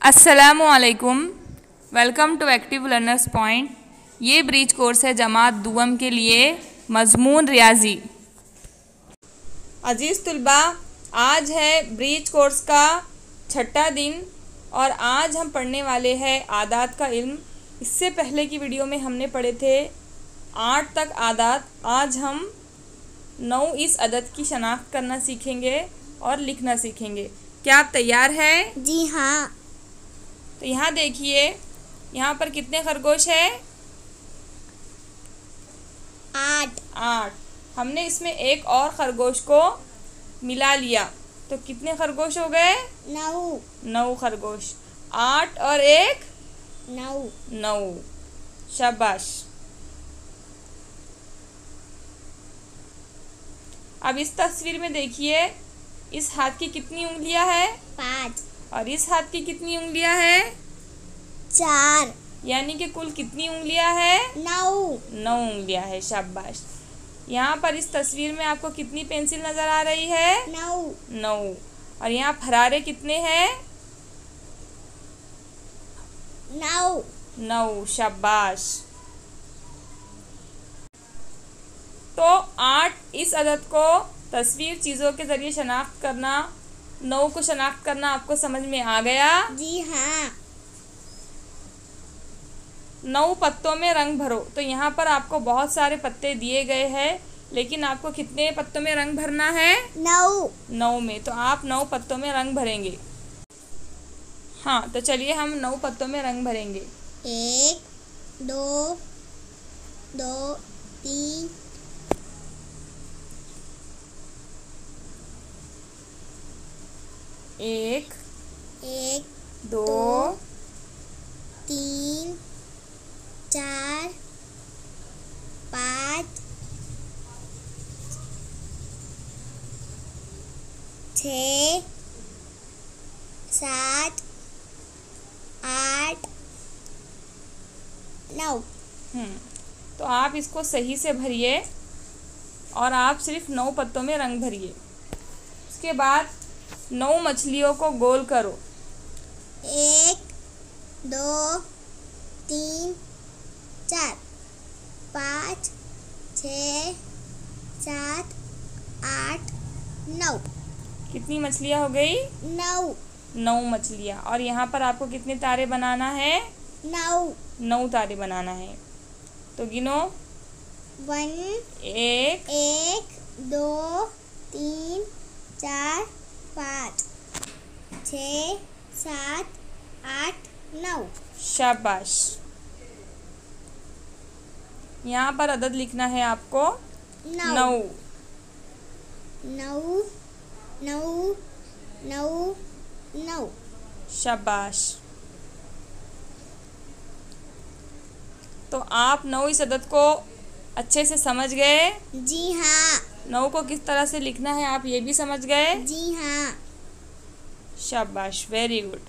अस्सलामुअलैकुम। Welcome to active learners point. ये bridge course है जमात दुआम के लिए, मज़मून रियाजी। अजीज़ तुलबा, आज है ब्रीच कोर्स का छठा दिन और आज हम पढ़ने वाले हैं आदात का इल्म। इससे पहले की वीडियो में हमने पढ़े थे 8 तक आदात। आज हम 9 इस अदद की शनाख्त करना सीखेंगे और लिखना सीखेंगे। क्या आप तैयार हैं? जी हाँ। तो यहाँ देखिए, यहाँ पर कितने खरगोश है? 8। हमने इसमें एक और खरगोश को मिला लिया तो कितने खरगोश हो गए? 9 खरगोश। 8 और 1 9। शाबाश। अब इस तस्वीर में देखिए, इस हाथ की कितनी उंगलियां है? 5। और इस हाथ की कितनी उंगलियां है? 4। यानी कि कुल कितनी उंगलियां है? 9 उंगलियां है। शाबाश। यहाँ पर इस तस्वीर में आपको कितनी पेंसिल नजर आ रही है? 9। और यहाँ फरारे कितने हैं? 9। शाबाश। तो 8 इस अदद को तस्वीर चीज़ों के ज़रिए शनाख्त करना, 9 को शनाख्त करना आपको समझ में आ गया? जी हाँ। 9 पत्तों में रंग भरो। तो यहाँ पर आपको बहुत सारे पत्ते दिए गए हैं, लेकिन आपको कितने पत्तों में रंग भरना है? 9 में। तो आप 9 पत्तों में रंग भरेंगे। हाँ, तो चलिए हम 9 पत्तों में रंग भरेंगे। 1 2 3 1 2 3 4 5 6 7 8 9। तो आप इसको सही से भरिए और आप सिर्फ 9 पत्तों में रंग भरिए। उसके बाद 9 मछलियों को गोल करो। 1 2 3 4 5 6 7 8 9। कितनी मछलियाँ हो गई? 9 मछलियाँ। और यहाँ पर आपको कितने तारे बनाना है? 9 तारे बनाना है। तो गिनो। 1 2 3 4 5 6 7 8 9। शाबाश। यहाँ पर अदद लिखना है आपको 9। 9। शाबाश। तो आप 9 इस अदद को अच्छे से समझ गए? जी हाँ। 9 को किस तरह से लिखना है आप ये भी समझ गए? जी हाँ। शाबाश, वेरी गुड।